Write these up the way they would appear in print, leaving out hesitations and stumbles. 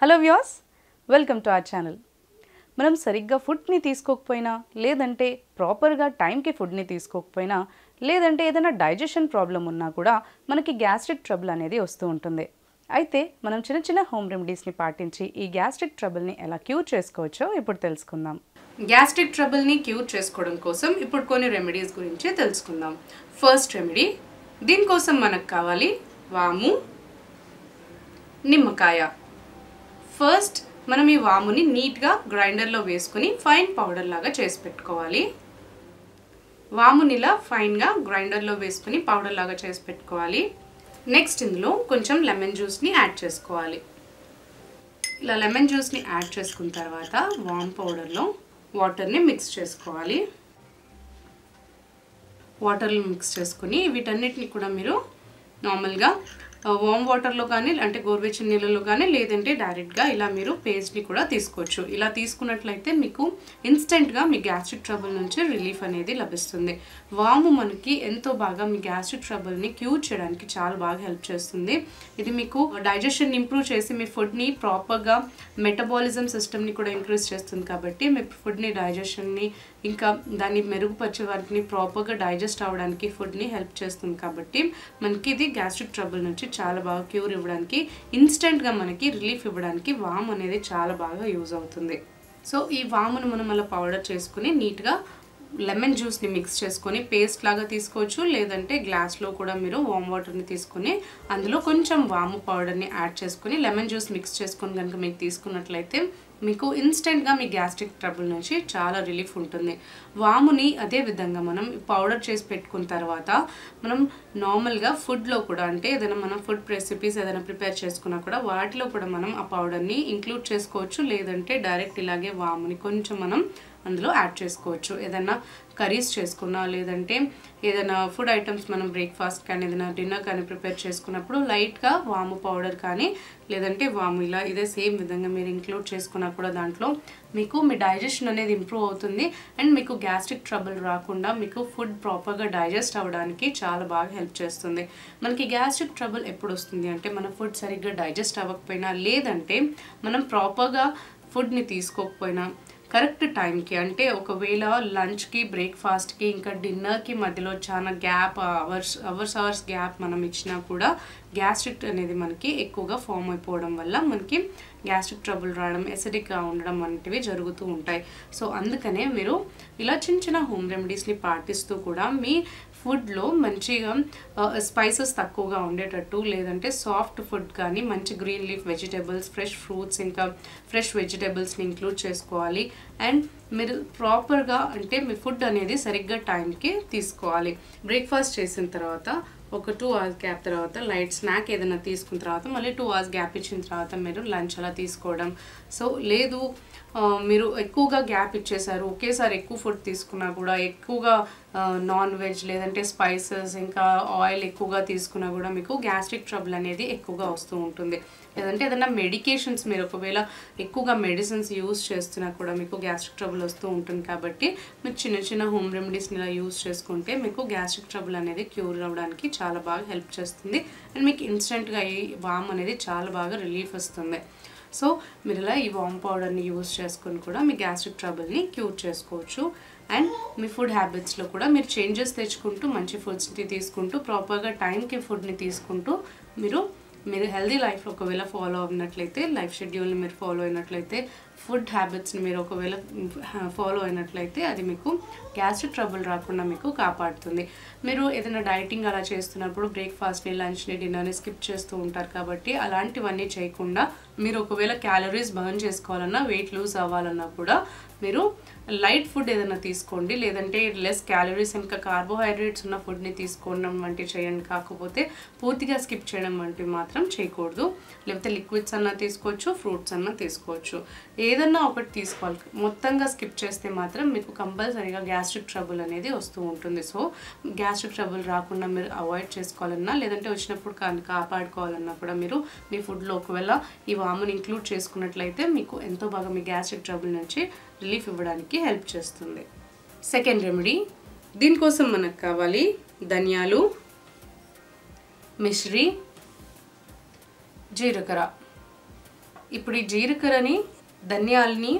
Hello viewers, welcome to our channel. మనం సరిగ్గా ఫుడ్ని తీసుకోకపోయినా, లేదంటే ప్రాపర్గా టైంకి ఫుడ్ని తీసుకోకపోయినా, లేదంటే ఏదైనా డైజెషన్ ప్రాబ్లం ఉన్నా కూడా మనకి గ్యాస్ట్రిక్ ట్రబుల్ అనేది వస్తూ ఉంటుంది. అయితే మనం చిన్న చిన్న హోమ్ రెమెడీస్ని పాటించి ఈ గ్యాస్ట్రిక్ ట్రబుల్ని ఎలా క్యూర్ చేసుకోవచ్చో ఇప్పుడు తెలుసుకుందాం. గ్యాస్ట్రిక్ ట్రబుల్ని క్యూర్ చేసుకోవడం కోసం ఇప్పుడు కొన్ని రెమెడీస్ గురించి తెలుసుకుందాం. ఫస్ట్ రెమెడీ, దీనికోసం మనకు కావాలి వాము, నిమ్మకాయ. ఫస్ట్ మనం ఈ వాముని నీట్గా గ్రైండర్లో వేసుకుని ఫైన్ పౌడర్ లాగా చేసి పెట్టుకోవాలి. వామునిలా ఫైన్గా గ్రైండర్లో వేసుకుని పౌడర్ లాగా చేసి పెట్టుకోవాలి. నెక్స్ట్ ఇందులో కొంచెం లెమన్ జ్యూస్ని యాడ్ చేసుకోవాలి. ఇలా లెమన్ జ్యూస్ని యాడ్ చేసుకున్న తర్వాత వామ్ పౌడర్లో వాటర్ని మిక్స్ చేసుకోవాలి. వాటర్ని మిక్స్ చేసుకుని వీటన్నిటిని కూడా మీరు నార్మల్గా వామ్ వాటర్లో కానీ అంటే గోరువెచ్చని నీళ్ళలో కానీ లేదంటే డైరెక్ట్గా ఇలా మీరు పేస్ట్ని కూడా తీసుకోవచ్చు. ఇలా తీసుకున్నట్లయితే మీకు ఇన్స్టెంట్గా మీ గ్యాస్ట్రిక్ ట్రబుల్ నుంచి రిలీఫ్ అనేది లభిస్తుంది. వాము మనకి ఎంతో బాగా మీ గ్యాస్ట్రిక్ ట్రబుల్ని క్యూర్ చేయడానికి చాలా బాగా హెల్ప్ చేస్తుంది. ఇది మీకు డైజెషన్ ఇంప్రూవ్ చేసి మీ ఫుడ్ని ప్రాపర్గా మెటబాలిజం సిస్టమ్ని కూడా ఇంక్రీజ్ చేస్తుంది. కాబట్టి మీ ఫుడ్ని డైజెషన్ని ఇంకా దాన్ని మెరుగుపరిచే వాటిని ప్రాపర్గా డైజెస్ట్ అవ్వడానికి ఫుడ్ని హెల్ప్ చేస్తుంది. కాబట్టి మనకి ఇది గ్యాస్ట్రిక్ ట్రబుల్ నుంచి చాలా బాగా క్యూర్ ఇవ్వడానికి, ఇన్స్టెంట్గా మనకి రిలీఫ్ ఇవ్వడానికి వామ్ అనేది చాలా బాగా యూజ్ అవుతుంది. సో ఈ వామును మనం అలా పౌడర్ చేసుకుని నీట్గా లెమన్ జ్యూస్ని మిక్స్ చేసుకొని పేస్ట్ లాగా తీసుకోవచ్చు. లేదంటే గ్లాస్లో కూడా మీరు వామ్ వాటర్ని తీసుకుని అందులో కొంచెం వాము పౌడర్ని యాడ్ చేసుకుని లెమన్ జ్యూస్ మిక్స్ చేసుకొని కనుక మీకు తీసుకున్నట్లయితే మీకు ఇన్స్టెంట్గా మీ గ్యాస్ట్రిక్ ట్రబుల్ నుంచి చాలా రిలీఫ్ ఉంటుంది. వాముని అదే విధంగా మనం పౌడర్ చేసి పెట్టుకున్న తర్వాత మనం నార్మల్గా ఫుడ్లో కూడా అంటే ఏదైనా మనం ఫుడ్ రెసిపీస్ ఏదైనా ప్రిపేర్ చేసుకున్నా కూడా వాటిలో కూడా మనం ఆ పౌడర్ని ఇంక్లూడ్ చేసుకోవచ్చు. లేదంటే డైరెక్ట్ ఇలాగే వాముని కొంచెం మనం అందులో యాడ్ చేసుకోవచ్చు. ఏదైనా కర్రీస్ చేసుకున్నా లేదంటే ఏదైనా ఫుడ్ ఐటమ్స్ మనం బ్రేక్ఫాస్ట్ కానీ ఏదైనా డిన్నర్ కానీ ప్రిపేర్ చేసుకున్నప్పుడు లైట్గా వాము పౌడర్ కానీ లేదంటే వాము ఇలా ఇదే సేమ్ విధంగా మీరు ఇంక్లూడ్ చేసుకున్నా కూడా దాంట్లో మీకు మీ డైజెషన్ అనేది ఇంప్రూవ్ అవుతుంది. అండ్ మీకు గ్యాస్ట్రిక్ ట్రబుల్ రాకుండా మీకు ఫుడ్ ప్రాపర్గా డైజెస్ట్ అవ్వడానికి చాలా బాగా హెల్ప్ చేస్తుంది. మనకి గ్యాస్ట్రిక్ ట్రబుల్ ఎప్పుడు వస్తుంది అంటే మన ఫుడ్ సరిగ్గా డైజెస్ట్ అవ్వకపోయినా లేదంటే మనం ప్రాపర్గా ఫుడ్ని తీసుకోకపోయినా కరెక్ట్ టైంకి అంటే ఒకవేళ లంచ్కి బ్రేక్ఫాస్ట్కి ఇంకా డిన్నర్కి మధ్యలో చాలా గ్యాప్ అవర్స్ గ్యాప్ మనం ఇచ్చినా కూడా గ్యాస్ట్రిక్ అనేది మనకి ఎక్కువగా ఫామ్ అయిపోవడం వల్ల మనకి గ్యాస్ట్రిక్ ట్రబుల్ రావడం, ఎసిడిక్గా ఉండడం వంటివి జరుగుతూ ఉంటాయి. సో అందుకనే మీరు ఇలా చిన్న చిన్న హోమ్ రెమెడీస్ని పాటిస్తూ కూడా మీ ఫుడ్లో మంచిగా స్పైసెస్ తక్కువగా ఉండేటట్టు లేదంటే సాఫ్ట్ ఫుడ్ కానీ మంచి green leaf vegetables, fresh fruits ఇంకా ఫ్రెష్ వెజిటేబుల్స్ని ఇంక్లూడ్ చేసుకోవాలి. అండ్ మీరు ప్రాపర్గా అంటే మీ ఫుడ్ అనేది సరిగ్గా టైంకి తీసుకోవాలి. బ్రేక్ఫాస్ట్ చేసిన తర్వాత ఒక 2 hours గ్యాప్ తర్వాత లైట్ స్నాక్ ఏదైనా తీసుకున్న తర్వాత మళ్ళీ 2 hours గ్యాప్ ఇచ్చిన తర్వాత మీరు లంచ్ అలా తీసుకోవడం. సో లేదు మీరు ఎక్కువగా గ్యాప్ ఇచ్చేసారు, ఒకేసారి ఎక్కువ ఫుడ్ తీసుకున్నా కూడా ఎక్కువగా నాన్ వెజ్ లేదంటే స్పైసెస్ ఇంకా ఆయిల్ ఎక్కువగా తీసుకున్నా కూడా మీకు గ్యాస్ట్రిక్ ట్రబుల్ అనేది ఎక్కువగా వస్తూ ఉంటుంది. లేదంటే ఏదైనా మెడికేషన్స్ మీరు ఒకవేళ ఎక్కువగా మెడిసిన్స్ యూజ్ చేస్తున్నా కూడా మీకు గ్యాస్ట్రిక్ ట్రబుల్ వస్తూ ఉంటుంది. కాబట్టి మీరు చిన్న చిన్న హోమ్ రెమెడీస్ని ఇలా యూజ్ చేసుకుంటే మీకు గ్యాస్ట్రిక్ ట్రబుల్ అనేది క్యూర్ అవ్వడానికి చాలా బాగా హెల్ప్ చేస్తుంది. అండ్ మీకు ఇన్స్టెంట్గా ఈ వామ్ అనేది చాలా బాగా రిలీఫ్ వస్తుంది. సో మీరు ఇలా ఈ వామ్ పౌడర్ని యూజ్ చేసుకొని కూడా మీ గ్యాస్ట్రిక్ ట్రబుల్ని క్యూర్ చేసుకోవచ్చు. అండ్ మీ ఫుడ్ హ్యాబిట్స్లో కూడా మీరు చేంజెస్ తెచ్చుకుంటూ మంచి ఫుడ్స్ని తీసుకుంటూ ప్రాపర్గా టైంకి ఫుడ్ని తీసుకుంటూ మీరు హెల్దీ లైఫ్ ఒకవేళ ఫాలో అయినట్లయితే లైఫ్ షెడ్యూల్ని మీరు ఫాలో అయినట్లయితే ఫుడ్ హ్యాబిట్స్ని మీరు ఒకవేళ ఫాలో అయినట్లయితే అది మీకు గ్యాస్ట్రిక్ ట్రబుల్ రాకుండా మీకు కాపాడుతుంది. మీరు ఏదైనా డైటింగ్ అలా చేస్తున్నప్పుడు బ్రేక్ఫాస్ట్ని, లంచ్ని, డిన్నర్ని స్కిప్ చేస్తూ ఉంటారు. కాబట్టి అలాంటివన్నీ చేయకుండా మీరు ఒకవేళ క్యాలరీస్ బర్న్ చేసుకోవాలన్నా వెయిట్ లూజ్ అవ్వాలన్నా కూడా మీరు లైట్ ఫుడ్ ఏదైనా తీసుకోండి. లేదంటే లెస్ క్యాలరీస్ ఇంకా కార్బోహైడ్రేట్స్ ఉన్న ఫుడ్ని తీసుకోవడం వంటివి చేయండి. కాకపోతే పూర్తిగా స్కిప్ చేయడం వంటివి మాత్రం చేయకూడదు. లేకపోతే లిక్విడ్స్ అన్నా తీసుకోవచ్చు, ఫ్రూట్స్ అన్నా తీసుకోవచ్చు, ఏదన్నా ఒకటి తీసుకోవాలి. మొత్తంగా స్కిప్ చేస్తే మాత్రం మీకు కంపల్సరీగా గ్యాస్ట్రిక్ ట్రబుల్ అనేది వస్తూ ఉంటుంది. సో గ్యాస్ట్రిక్ ట్రబుల్ రాకుండా మీరు అవాయిడ్ చేసుకోవాలన్నా లేదంటే వచ్చినప్పుడు కాపాడుకోవాలన్నా కూడా మీరు మీ ఫుడ్లో ఒకవేళ ఈ వాముని ఇంక్లూడ్ చేసుకున్నట్లయితే మీకు ఎంతో బాగా మీ గ్యాస్ట్రిక్ ట్రబుల్ నుంచి రిలీఫ్ ఇవ్వడానికి హెల్ప్ చేస్తుంది. సెకండ్ రెమెడీ, దీనికోసం మనకు కావాలి ధనియాలు, మిశ్రీ, జీలకర్ర. ఇప్పుడు ఈ జీలకర్రని, ధనియాలని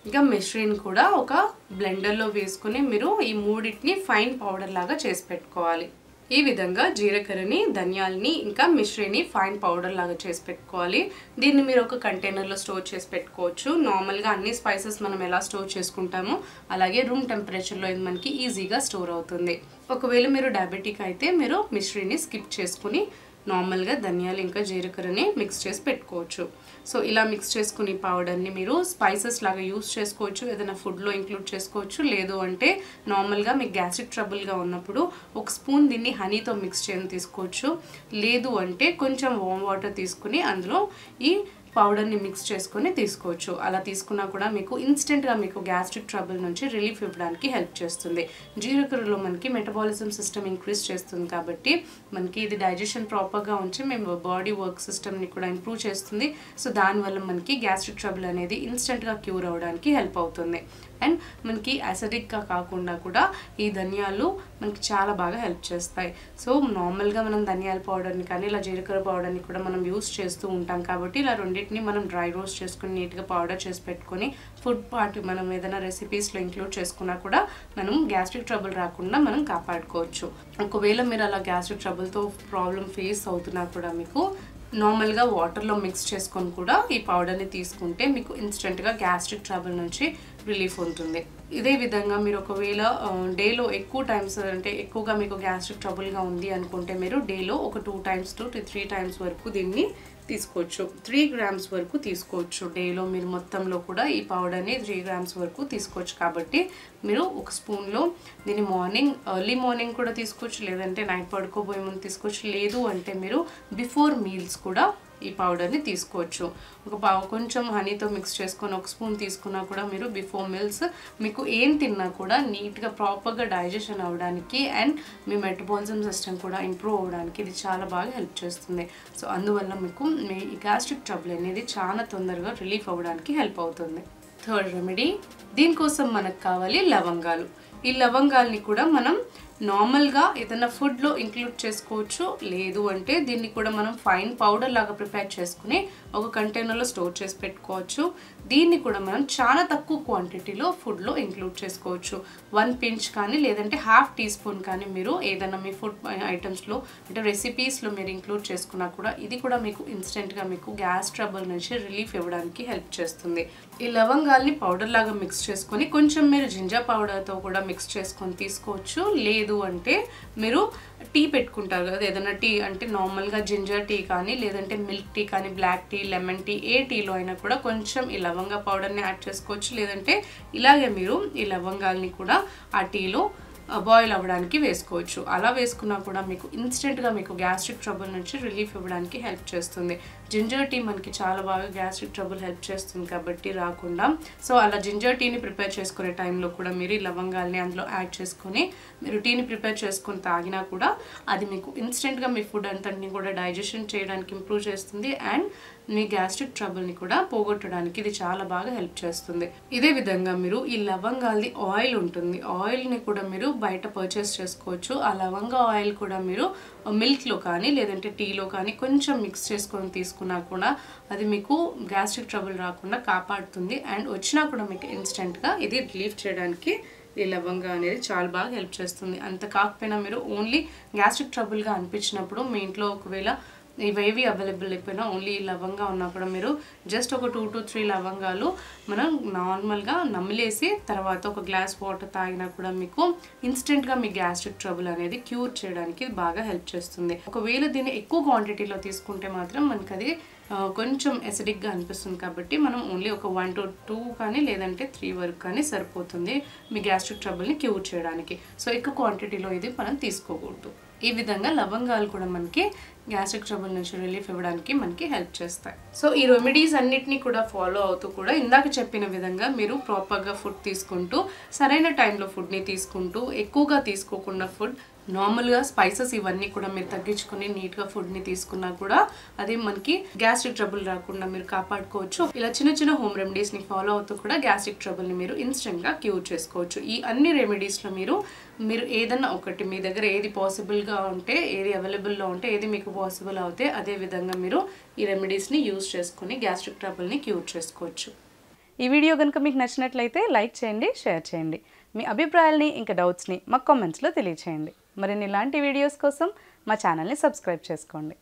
ఇంకా మిశ్రీని కూడా ఒక బ్లెండర్లో వేసుకొని మీరు ఈ మూడింటిని ఫైన్ పౌడర్ లాగా చేసి పెట్టుకోవాలి. ఈ విధంగా జీలకర్రని, ధనియాలని ఇంకా మిశ్రీని ఫైన్ పౌడర్ లాగా చేసి పెట్టుకోవాలి. దీన్ని మీరు ఒక కంటైనర్లో స్టోర్ చేసి పెట్టుకోవచ్చు. నార్మల్గా అన్ని స్పైసెస్ మనం ఎలా స్టోర్ చేసుకుంటామో అలాగే రూమ్ టెంపరేచర్లో ఇది మనకి ఈజీగా స్టోర్ అవుతుంది. ఒకవేళ మీరు డయాబెటిక్ అయితే మీరు మిశ్రీని స్కిప్ చేసుకుని నార్మల్గా ధనియాలు ఇంకా జీలకర్రని మిక్స్ చేసి పెట్టుకోవచ్చు. సో ఇలా మిక్స్ చేసుకుని పౌడర్ని మీరు స్పైసెస్ లాగా యూస్ చేసుకోవచ్చు, ఏదైనా ఫుడ్లో ఇంక్లూడ్ చేసుకోవచ్చు. లేదు అంటే నార్మల్గా మీకు గ్యాస్ట్రిక్ ట్రబుల్గా ఉన్నప్పుడు ఒక స్పూన్ దీన్ని హనీతో మిక్స్ చేయని తీసుకోవచ్చు. లేదు అంటే కొంచెం వామ్ వాటర్ తీసుకుని అందులో ఈ పౌడర్ని మిక్స్ చేసుకొని తీసుకోవచ్చు. అలా తీసుకున్నా కూడా మీకు ఇన్స్టెంట్గా మీకు గ్యాస్ట్రిక్ ట్రబుల్ నుంచి రిలీఫ్ ఇవ్వడానికి హెల్ప్ చేస్తుంది. జీలకర్రలో మనకి మెటబాలిజం సిస్టమ్ ఇంక్రీజ్ చేస్తుంది కాబట్టి మనకి ఇది డైజెషన్ ప్రాపర్గా ఉంచి మేము బాడీ వర్క్ సిస్టమ్ని కూడా ఇంప్రూవ్ చేస్తుంది. సో దానివల్ల మనకి గ్యాస్ట్రిక్ ట్రబుల్ అనేది ఇన్స్టెంట్గా క్యూర్ అవ్వడానికి హెల్ప్ అవుతుంది. అండ్ మనకి యాసిడిక్గా కాకుండా కూడా ఈ ధనియాలు మనకి చాలా బాగా హెల్ప్ చేస్తాయి. సో నార్మల్గా మనం ధనియాల పౌడర్ని కానీ ఇలా జీలకర్ర పౌడర్ని కూడా మనం యూస్ చేస్తూ ఉంటాం కాబట్టి ఇలా రెండింటిని మనం డ్రై రోస్ట్ చేసుకుని నీట్గా పౌడర్ చేసి పెట్టుకొని ఫుడ్ పార్ట్ మనం ఏదైనా రెసిపీస్లో ఇంక్లూడ్ చేసుకున్నా కూడా మనం గ్యాస్ట్రిక్ ట్రబుల్ రాకుండా మనం కాపాడుకోవచ్చు. ఒకవేళ మీరు అలా గ్యాస్ట్రిక్ ట్రబుల్తో ప్రాబ్లం ఫేస్ అవుతున్నా కూడా మీకు నార్మల్గా వాటర్లో మిక్స్ చేసుకొని కూడా ఈ పౌడర్ని తీసుకుంటే మీకు ఇన్స్టెంట్గా గ్యాస్ట్రిక్ ట్రబుల్ నుంచి రిలీఫ్ ఉంటుంది. ఇదే విధంగా మీరు ఒకవేళ డేలో ఎక్కువ టైమ్స్ అంటే ఎక్కువగా మీకు గ్యాస్ట్రిక్ ట్రబుల్గా ఉంది అనుకుంటే మీరు డేలో ఒక 2 times to 3 times వరకు దీన్ని తీసుకోవచ్చు. 3 grams వరకు తీసుకోవచ్చు. డేలో మీరు మొత్తంలో కూడా ఈ పౌడర్ని 3 grams వరకు తీసుకోవచ్చు. కాబట్టి మీరు ఒక స్పూన్లో దీన్ని ఎర్లీ మార్నింగ్ కూడా తీసుకోవచ్చు, లేదంటే నైట్ పడుకోబోయే ముందు తీసుకోవచ్చు. లేదు అంటే మీరు బిఫోర్ మీల్స్ కూడా ఈ పౌడర్ని తీసుకోవచ్చు. కొంచెం హనీతో మిక్స్ చేసుకొని ఒక స్పూన్ తీసుకున్నా కూడా మీరు బిఫోర్ మీల్స్ మీకు ఏం తిన్నా కూడా నీట్గా ప్రాపర్గా డైజెషన్ అవ్వడానికి అండ్ మీ మెటబాలిజం సిస్టమ్ కూడా ఇంప్రూవ్ అవ్వడానికి ఇది చాలా బాగా హెల్ప్ చేస్తుంది. సో అందువల్ల మీకు మీ గ్యాస్ట్రిక్ ట్రబుల్ అనేది చాలా తొందరగా రిలీఫ్ అవ్వడానికి హెల్ప్ అవుతుంది. థర్డ్ రెమెడీ, దీనికోసం మనకు కావాలి లవంగాలు. ఈ లవంగాల్ని కూడా మనం నార్మల్గా ఏదైనా ఫుడ్లో ఇంక్లూడ్ చేసుకోవచ్చు. లేదు అంటే దీన్ని కూడా మనం ఫైన్ పౌడర్ లాగా ప్రిపేర్ చేసుకుని ఒక కంటైనర్లో స్టోర్ చేసి పెట్టుకోవచ్చు. దీన్ని కూడా మనం చాలా తక్కువ క్వాంటిటీలో ఫుడ్లో ఇంక్లూడ్ చేసుకోవచ్చు. 1 pinch కానీ లేదంటే 1/2 teaspoon కానీ మీరు ఏదైనా మీ ఫుడ్ ఐటమ్స్లో అంటే రెసిపీస్లో మీరు ఇంక్లూడ్ చేసుకున్నా కూడా ఇది కూడా మీకు ఇన్స్టెంట్గా మీకు గ్యాస్ ట్రబుల్ నుంచి రిలీఫ్ ఇవ్వడానికి హెల్ప్ చేస్తుంది. ఈ లవంగాల్ని పౌడర్ లాగా మిక్స్ చేసుకొని కొంచెం మీరు జింజర్ పౌడర్తో కూడా మిక్స్ చేసుకొని తీసుకోవచ్చు. లేదు అంటే మీరు టీ పెట్టుకుంటారు కదా, ఏదైనా టీ అంటే నార్మల్గా జింజర్ టీ కానీ లేదంటే మిల్క్ టీ కానీ బ్లాక్ టీ, లెమన్ టీ, ఏ టీలో అయినా కూడా కొంచెం ఈ లవంగా పౌడర్ని యాడ్ చేసుకోవచ్చు. లేదంటే ఇలాగే మీరు ఈ లవంగాల్ని కూడా ఆ టీలో బాయిల్ అవ్వడానికి వేసుకోవచ్చు. అలా వేసుకున్నా కూడా మీకు ఇన్స్టెంట్గా మీకు గ్యాస్ట్రిక్ ట్రబుల్ నుంచి రిలీఫ్ ఇవ్వడానికి హెల్ప్ చేస్తుంది. జింజర్ టీ మనకి చాలా బాగా గ్యాస్ట్రిక్ ట్రబుల్ హెల్ప్ చేస్తుంది కాబట్టి రాకుండా. సో అలా జింజర్ టీని ప్రిపేర్ చేసుకునే టైంలో కూడా మీరు ఈ లవంగాల్ని అందులో యాడ్ చేసుకొని మీరు టీని ప్రిపేర్ చేసుకొని తాగినా కూడా అది మీకు ఇన్స్టెంట్గా మీ ఫుడ్ అంతటిని కూడా డైజెషన్ చేయడానికి ఇంప్రూవ్ చేస్తుంది అండ్ మీ గ్యాస్ట్రిక్ ట్రబుల్ని కూడా పోగొట్టడానికి ఇది చాలా బాగా హెల్ప్ చేస్తుంది. ఇదే విధంగా మీరు ఈ లవంగాలది ఆయిల్ ఉంటుంది, ఆయిల్ని కూడా మీరు బయట పర్చేస్ చేసుకోవచ్చు. ఆ లవంగా ఆయిల్ కూడా మీరు మిల్క్లో కానీ లేదంటే టీలో కానీ కొంచెం మిక్స్ చేసుకొని తీసుకున్నా కూడా అది మీకు గ్యాస్ట్రిక్ ట్రబుల్ రాకుండా కాపాడుతుంది అండ్ వచ్చినా కూడా మీకు ఇన్స్టెంట్గా ఇది రిలీఫ్ చేయడానికి ఈ లవంగా అనేది చాలా బాగా హెల్ప్ చేస్తుంది. అంత కాకపోయినా మీరు ఓన్లీ గ్యాస్ట్రిక్ ట్రబుల్గా అనిపించినప్పుడు మీ ఇంట్లో ఒకవేళ ఇవేవి అవైలబుల్ అయిపోయినా ఓన్లీ లవంగా ఉన్నా కూడా మీరు జస్ట్ ఒక 2 to 3 లవంగాలు మనం నార్మల్గా నమిలేసి తర్వాత ఒక గ్లాస్ వాటర్ తాగినా కూడా మీకు ఇన్స్టెంట్గా మీ గ్యాస్ట్రిక్ ట్రబుల్ అనేది క్యూర్ చేయడానికి బాగా హెల్ప్ చేస్తుంది. ఒకవేళ దీన్ని ఎక్కువ క్వాంటిటీలో తీసుకుంటే మాత్రం మనకు అది కొంచెం ఎసిడిక్గా అనిపిస్తుంది కాబట్టి మనం ఓన్లీ ఒక 1 to 2 కానీ లేదంటే 3 వరకు కానీ సరిపోతుంది మీ గ్యాస్ట్రిక్ ట్రబుల్ని క్యూర్ చేయడానికి. సో ఎక్కువ క్వాంటిటీలో ఇది మనం తీసుకోకూడదు. ఈ విధంగా లవంగాలు కూడా మనకి గ్యాస్ట్రిక్ ట్రబుల్ నుంచి రిలీఫ్ ఇవ్వడానికి మనకి హెల్ప్ చేస్తాయి. సో ఈ రెమెడీస్ అన్నిటినీ కూడా ఫాలో అవుతూ కూడా ఇందాక చెప్పిన విధంగా మీరు ప్రాపర్గా ఫుడ్ తీసుకుంటూ సరైన టైంలో ఫుడ్ని తీసుకుంటూ ఎక్కువగా తీసుకోకుండా ఫుడ్ నార్మల్గా స్పైసెస్ ఇవన్నీ కూడా మీరు తగ్గించుకొని నీట్గా ఫుడ్ని తీసుకున్నా కూడా అదే మనకి గ్యాస్ట్రిక్ ట్రబుల్ రాకుండా మీరు కాపాడుకోవచ్చు. ఇలా చిన్న చిన్న హోమ్ రెమెడీస్ని ఫాలో అవుతూ కూడా గ్యాస్ట్రిక్ ట్రబుల్ని మీరు ఇన్స్టెంట్గా క్యూర్ చేసుకోవచ్చు. ఈ అన్ని రెమెడీస్లో మీరు ఏదన్నా ఒకటి మీ దగ్గర ఏది పాసిబుల్గా ఉంటే, ఏది అవైలబుల్లో ఉంటే, ఏది మీకు పాసిబుల్ అవుతే అదే విధంగా మీరు ఈ రెమెడీస్ని యూజ్ చేసుకొని గ్యాస్ట్రిక్ ట్రబుల్ని క్యూర్ చేసుకోవచ్చు. ఈ వీడియో కనుక మీకు నచ్చినట్లయితే లైక్ చేయండి, షేర్ చేయండి. మీ అభిప్రాయాల్ని ఇంకా డౌట్స్ని మా కామెంట్స్లో తెలియచేయండి. మరిన్ని ఇలాంటి వీడియోస్ కోసం మా ఛానల్ని సబ్స్క్రైబ్ చేసుకోండి.